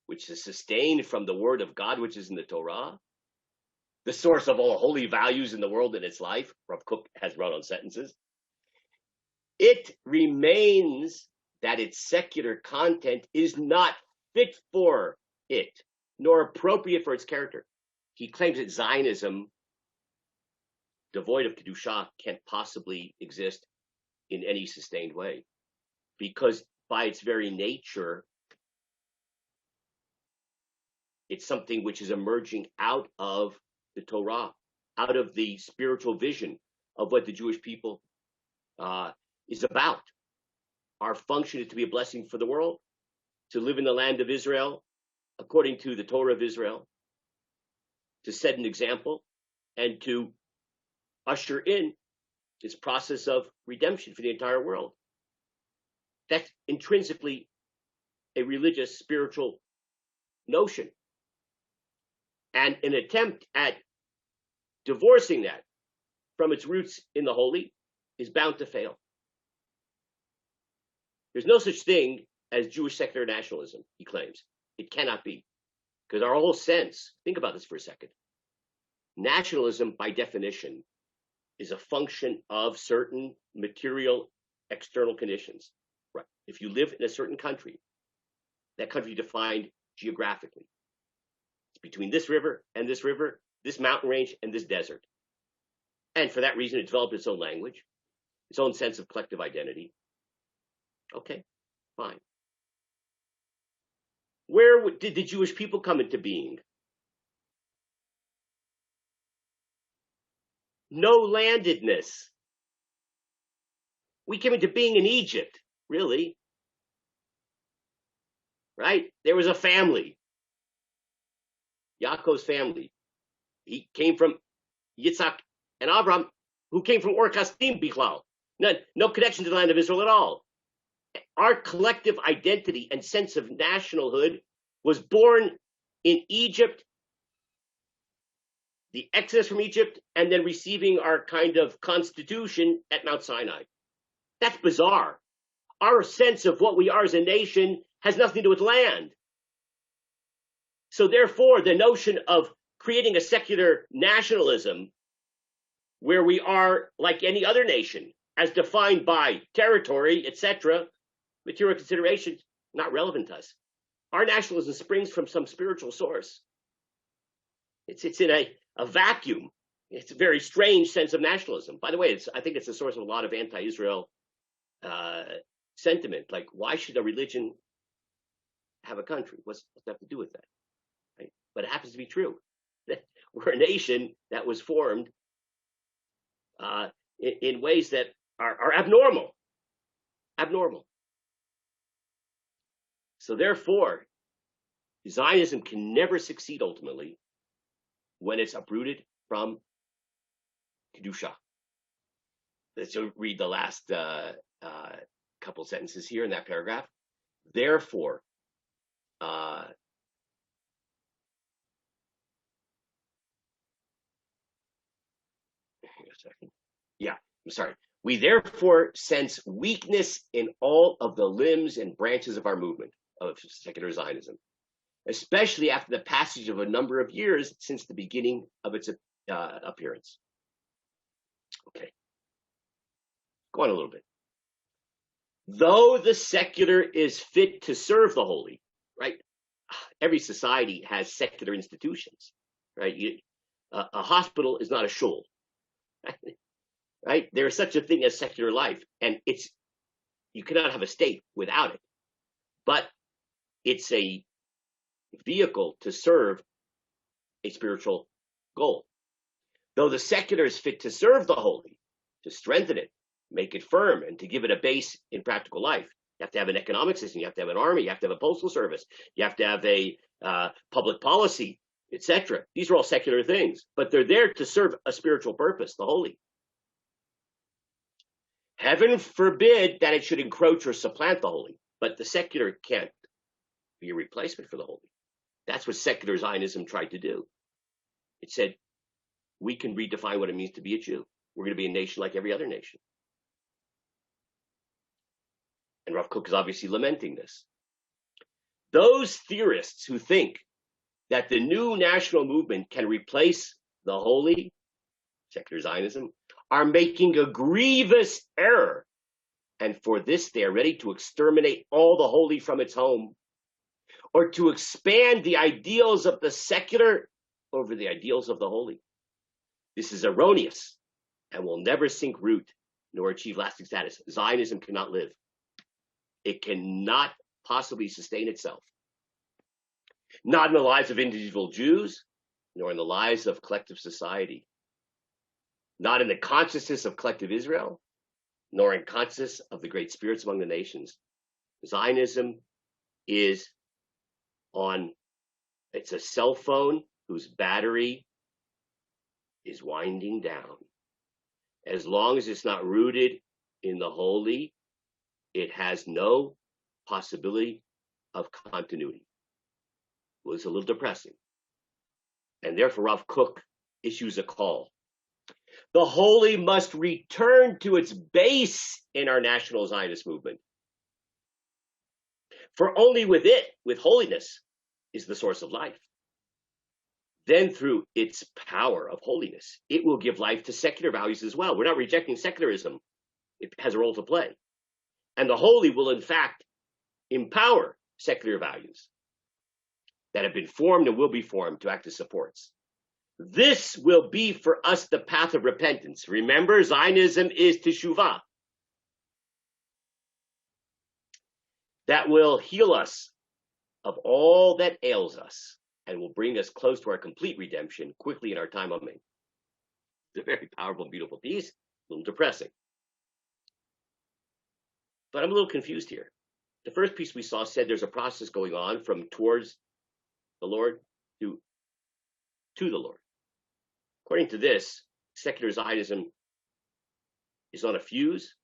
which is sustained from the word of God, which is in the Torah, the source of all holy values in the world and its life. Rav Kook has run on sentences. It remains that its secular content is not fit for it, nor appropriate for its character. He claims that Zionism, devoid of Kedusha, can't possibly exist in any sustained way, because by its very nature, it's something which is emerging out of the Torah, out of the spiritual vision of what the Jewish people is about. Our function is to be a blessing for the world, to live in the land of Israel according to the Torah of Israel, to set an example, and to usher in this process of redemption for the entire world. That's intrinsically a religious, spiritual notion. And an attempt at divorcing that from its roots in the holy is bound to fail. There's no such thing as Jewish secular nationalism, he claims. It cannot be. Because our whole sense, think about this for a second. Nationalism, by definition, is a function of certain material external conditions. Right. If you live in a certain country, that country defined geographically. It's between this river, this mountain range, and this desert. And for that reason, it developed its own language, its own sense of collective identity. Okay, fine. Where did the Jewish people come into being? No landedness. We came into being in Egypt, really. Right? There was a family. Yaakov's family. He came from Yitzhak and Abraham, who came from Ur Kasdim Bichlal. No connection to the land of Israel at all. Our collective identity and sense of nationalhood was born in Egypt, the exodus from Egypt, and then receiving our kind of constitution at Mount Sinai. That's bizarre. Our sense of what we are as a nation has nothing to do with land. So therefore, the notion of creating a secular nationalism where we are like any other nation, as defined by territory, etc., material considerations, not relevant to us. Our nationalism springs from some spiritual source. It's in a vacuum. It's a very strange sense of nationalism. By the way, I think it's the source of a lot of anti-Israel sentiment. Like, why should a religion have a country? What's that have to do with that? Right? But it happens to be true. We're a nation that was formed in ways that are abnormal. Abnormal. So therefore, Zionism can never succeed ultimately when it's uprooted from Kedusha. let's read the last couple sentences here in that paragraph. Therefore, hang on a second. Yeah, I'm sorry. We therefore sense weakness in all of the limbs and branches of our movement of secular Zionism, especially after the passage of a number of years since the beginning of its appearance. Okay, go on a little bit. Though the secular is fit to serve the holy, right? Every society has secular institutions, right? A hospital is not a shul, right? There is such a thing as secular life, and you cannot have a state without it. But it's a vehicle to serve a spiritual goal. Though the secular is fit to serve the holy, to strengthen it, make it firm, and to give it a base in practical life. You have to have an economic system, you have to have an army, you have to have a postal service, you have to have a public policy, etc. These are all secular things, but they're there to serve a spiritual purpose, the holy. Heaven forbid that it should encroach or supplant the holy, but the secular can't be a replacement for the holy. That's what secular Zionism tried to do. It said, we can redefine what it means to be a Jew. We're going to be a nation like every other nation. And Rav Kook is obviously lamenting this. Those theorists who think that the new national movement can replace the holy, secular Zionism, are making a grievous error. And for this, they are ready to exterminate all the holy from its home, or to expand the ideals of the secular over the ideals of the holy. This is erroneous and will never sink root nor achieve lasting status. Zionism cannot live. It cannot possibly sustain itself. Not in the lives of individual Jews, nor in the lives of collective society. Not in the consciousness of collective Israel, nor in consciousness of the great spirits among the nations. Zionism is it's a cell phone whose battery is winding down. As long as it's not rooted in the holy, it has no possibility of continuity. Well, it's a little depressing. And therefore, Rav Kook issues a call. The holy must return to its base in our national Zionist movement. For only with it, with holiness, is the source of life. Then through its power of holiness, it will give life to secular values as well. We're not rejecting secularism. It has a role to play. And the holy will, in fact, empower secular values that have been formed and will be formed to act as supports. This will be for us the path of repentance. Remember, Zionism is Teshuva. That will heal us of all that ails us and will bring us close to our complete redemption quickly in our time. Amen. It's a very powerful, beautiful piece, a little depressing. But I'm a little confused here. The first piece we saw said there's a process going on from towards the Lord to the Lord. According to this, secular Zionism is on a fuse.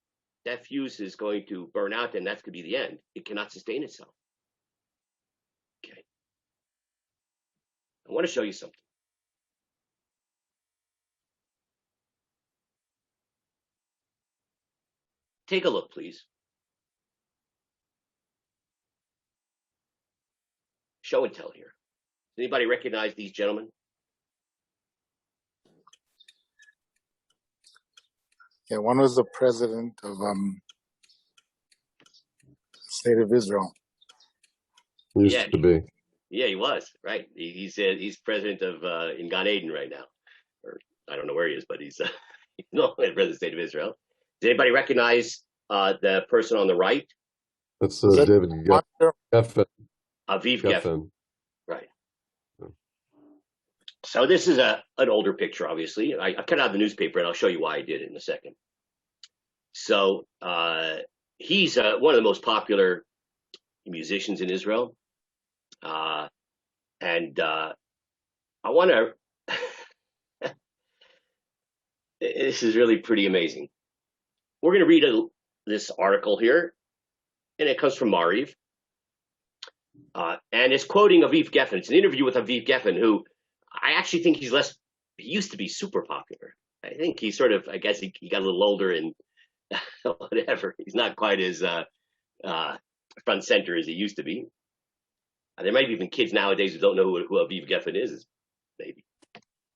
That fuse is going to burn out, and that's going to be the end. It cannot sustain itself. Okay. I want to show you something. Take a look, please. Show and tell here. Does anybody recognize these gentlemen? Yeah, one was the president of State of Israel. He used to be. Yeah, he was, right. He's president of in Gan Eden right now. Or I don't know where he is, but he's no president of the State of Israel. Does anybody recognize the person on the right? That's David Geffen. Aviv Geffen. Right. So this is an older picture, obviously. I cut out the newspaper, and I'll show you why I did it in a second. So he's one of the most popular musicians in Israel. And I want to, this is really pretty amazing. we're going to read this article here, and it comes from Mariv. And it's quoting Aviv Geffen. It's an interview with Aviv Geffen, who I actually think he used to be super popular. I think he sort of, I guess he got a little older and whatever. He's not quite as front center as he used to be. There might be even kids nowadays who don't know who Aviv Geffen is, maybe.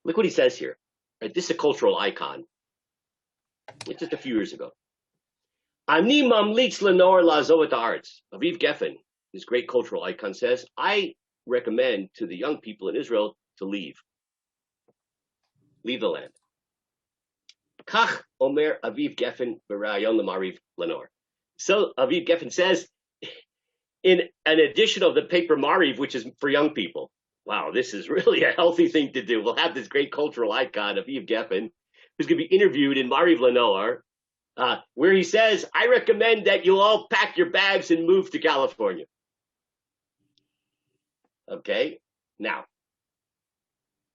Look what he says here. Right, this is a cultural icon. It's just a few years ago. Ani mamlitz lenor lazo et haaretz. Aviv Geffen, this great cultural icon, says, I recommend to the young people in Israel to leave the land. Kach omer Aviv Geffen b'rayon l'mariv lenor. So Aviv Geffen says, in an edition of the paper Mariv, which is for young people. Wow, this is really a healthy thing to do. We'll have this great cultural icon, Aviv Geffen, who's going to be interviewed in Mariv Lenor, where he says, I recommend that you all pack your bags and move to California. Okay, now,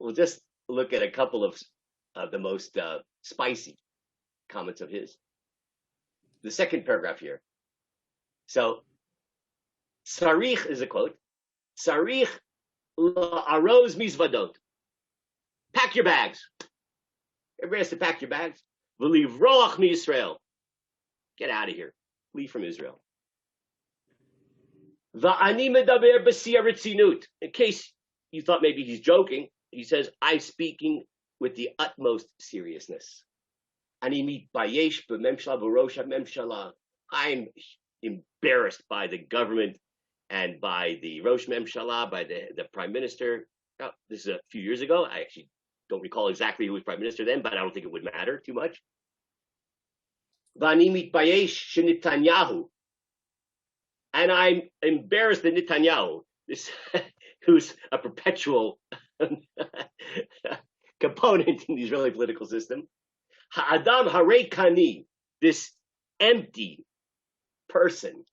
we'll just look at a couple of the most spicy comments of his. The second paragraph here. So, Sarich is a quote. Sarich la'aroz mizvadot. Pack your bags. Everybody has to pack your bags. V'livroach miYisrael. Get out of here. Leave from Israel. Va'ani medaber b'siyah retzinut. In case you thought maybe he's joking, he says, I'm speaking with the utmost seriousness. Ani mitbayesh b'memshala v'rosh ha'memshala. I'm embarrassed by the government and by the Rosh Memshala, by the prime minister. Now, this is a few years ago. I actually don't recall exactly who was prime minister then, but I don't think it would matter too much. V'ani mitbayesh sheNetanyahu. And I'm embarrassed that Netanyahu, who's a perpetual component in the Israeli political system, Ha'adam harei kani, this empty person,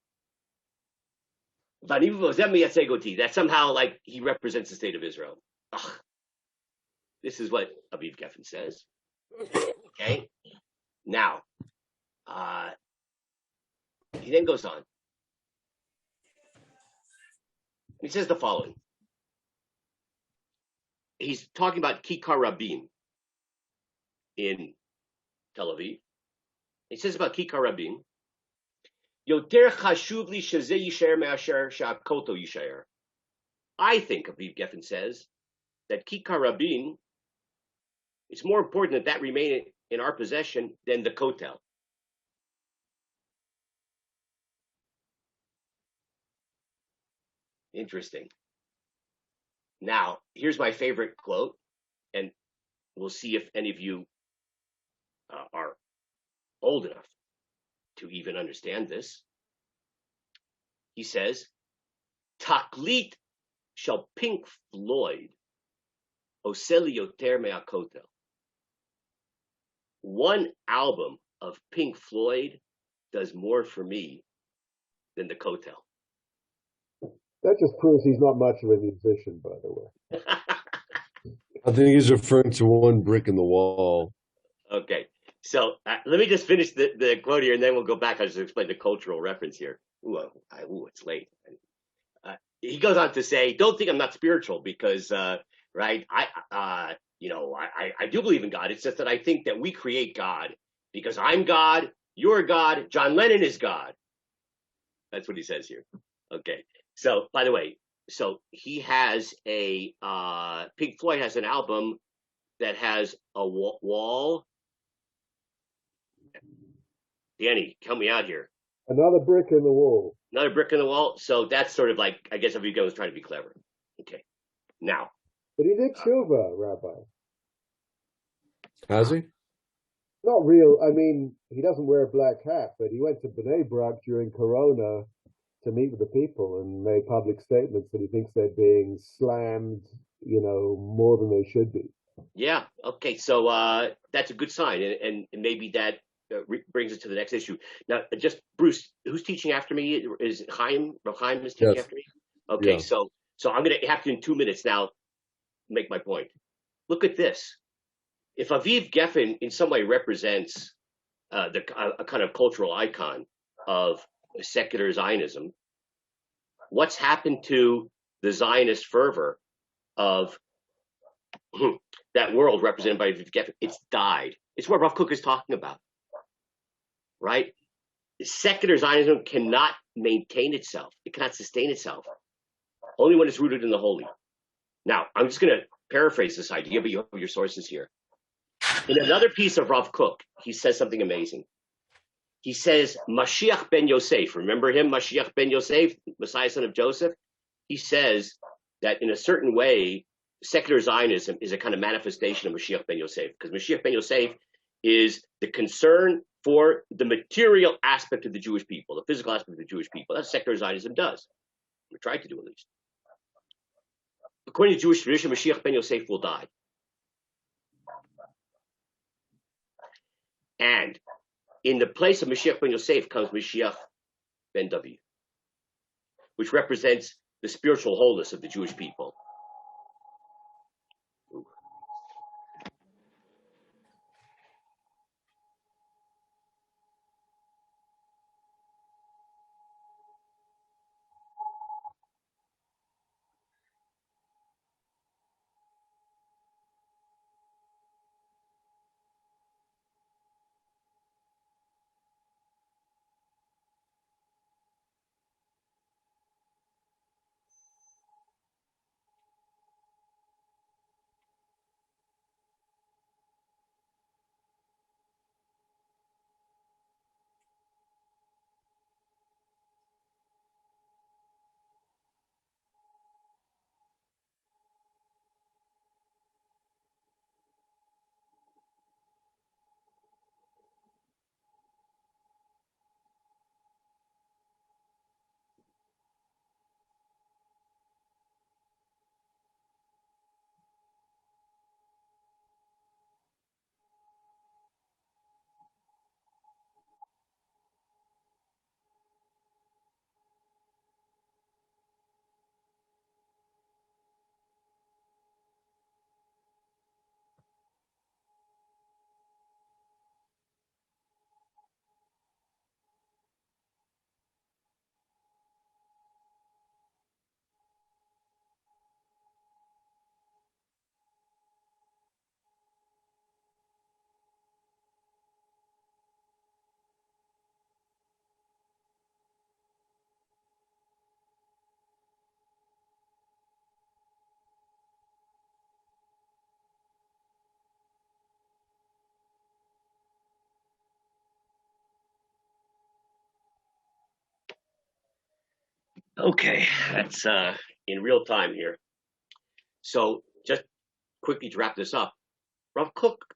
that somehow like he represents the state of Israel. Ugh. This is what Aviv Geffen says. Okay, now he then goes on. He says the following. He's talking about Kikar Rabin in Tel Aviv. He says about Kikar Rabin, Yoter chashuv li shezeh yishayer me'asher she'hakoto yishayer. I think, Aviv Geffen says, that Kikar Rabin, it's more important that remain in our possession than the Kotel. Interesting. Now, here's my favorite quote, and we'll see if any of you are old enough to even understand this. He says, Taklit shall Pink Floyd oseli yoter me'akotel. One album of Pink Floyd does more for me than the Kotel. That just proves he's not much of a musician, by the way. I think he's referring to one brick in the wall. Okay, so let me just finish the quote here, and then we'll go back. I'll just explain the cultural reference here. Ooh, it's late. He goes on to say, don't think I'm not spiritual because, right, I do believe in God. It's just that I think that we create God because I'm God, you're God, John Lennon is God. That's what he says here. Okay. So, by the way, so he has Pink Floyd has an album that has a wall. Danny, help me out here. Another brick in the wall. Another brick in the wall. So that's sort of like, I guess if you go was trying to be clever. Okay. Now. But he did Teshuva, Rabbi. Has he? Not real. I mean, he doesn't wear a black hat, but he went to Bnei Brak during Corona to meet with the people and made public statements that he thinks they're being slammed, more than they should be. Yeah. Okay. So that's a good sign, and maybe that brings us to the next issue. Now, just Bruce, who's teaching after me? Is Chaim? Rav Chaim is teaching after me. Okay. Yeah. So I'm going to have to in 2 minutes now make my point. Look at this. If Aviv Geffen in some way represents a kind of cultural icon of secular Zionism. What's happened to the Zionist fervor of that world represented by Geffen? It's died. It's what Rav Kook is talking about, right? Secular Zionism cannot maintain itself. It cannot sustain itself only when it's rooted in the holy. Now, I'm just going to paraphrase this idea, but you have your sources here. In another piece of Rav Kook, he says something amazing. He says, Mashiach ben Yosef, remember him, Mashiach ben Yosef, Messiah son of Joseph? He says that in a certain way, secular Zionism is a kind of manifestation of Mashiach ben Yosef, because Mashiach ben Yosef is the concern for the material aspect of the Jewish people, the physical aspect of the Jewish people. That's what secular Zionism does. We try to do at least. According to Jewish tradition, Mashiach ben Yosef will die. And in the place of Mashiach ben Yosef comes Mashiach ben David, which represents the spiritual wholeness of the Jewish people. Okay, that's in real time here. So just quickly to wrap this up, Rav Kook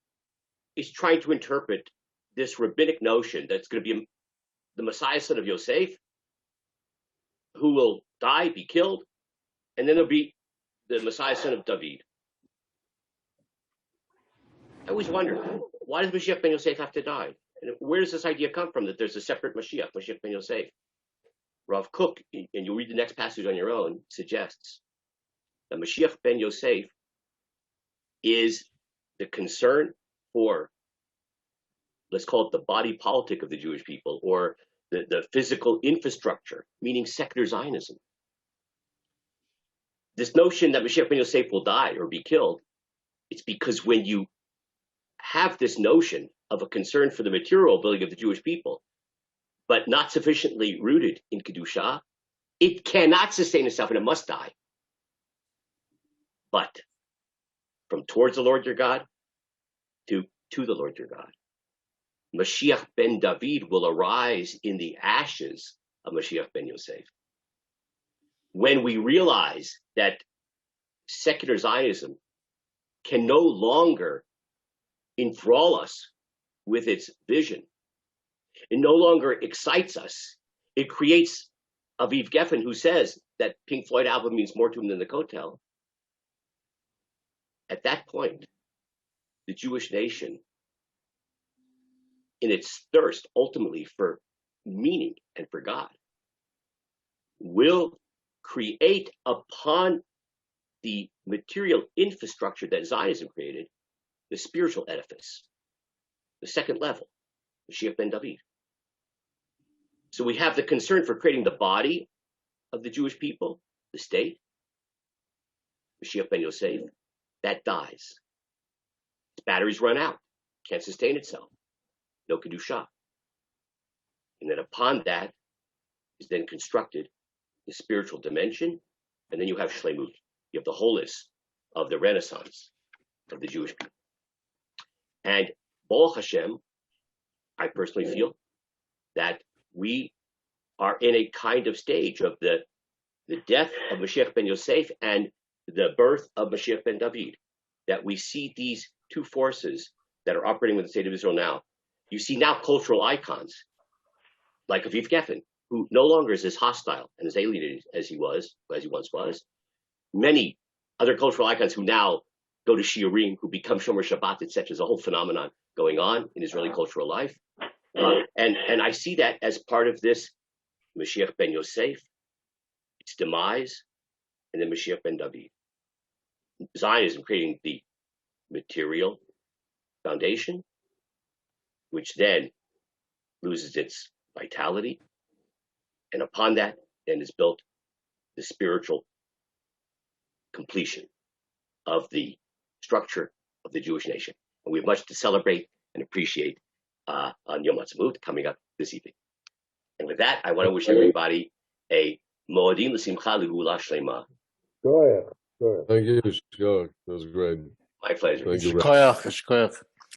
is trying to interpret this rabbinic notion that's going to be the Messiah son of Yosef, who will die, be killed, and then there'll be the Messiah son of David. I always wonder, why does Mashiach ben Yosef have to die? And where does this idea come from that there's a separate Mashiach, Mashiach ben Yosef? Rav Kook, and you'll read the next passage on your own, suggests that Mashiach ben Yosef is the concern for, let's call it the body politic of the Jewish people, or the physical infrastructure, meaning secular Zionism. This notion that Mashiach ben Yosef will die or be killed, it's because when you have this notion of a concern for the material building of the Jewish people, but not sufficiently rooted in Kedusha, it cannot sustain itself and it must die. But from towards the Lord your God to the Lord your God, Mashiach ben David will arise in the ashes of Mashiach ben Yosef. When we realize that secular Zionism can no longer enthrall us with its vision, it no longer excites us. It creates Aviv Geffen, who says that Pink Floyd album means more to him than the Kotel. At that point, the Jewish nation, in its thirst ultimately for meaning and for God, will create upon the material infrastructure that Zionism created, the spiritual edifice, the second level, Mashiach ben David. So we have the concern for creating the body of the Jewish people, the state, Mashiach ben Yosef, that dies. Its batteries run out, can't sustain itself, no Kedusha. And then upon that is then constructed the spiritual dimension, and then you have Shlemut. You have the wholeness of the Renaissance of the Jewish people. And Baruch Hashem, I personally feel that we are in a kind of stage of the death of Mashiach ben Yosef and the birth of Mashiach ben David, that we see these two forces that are operating with the state of Israel now. You see now cultural icons like Aviv Geffen, who no longer is as hostile and as alienated as he once was. Many other cultural icons who now go to Shiurim, who become Shomer Shabbat, etc. There's a whole phenomenon going on in Israeli cultural life. And I see that as part of this Mashiach ben Yosef, its demise, and then Mashiach ben David. Zionism creating the material foundation, which then loses its vitality. And upon that, then is built the spiritual completion of the structure of the Jewish nation. And we have much to celebrate and appreciate on Yom Ha'atzmaut coming up this evening. And with that, I want to wish everybody a Moedim L'Simcha L'Geula Shlema. Go ahead. Thank you, Shkoyach. That was great. My pleasure. Thank you. Shkoyach, shkoyach.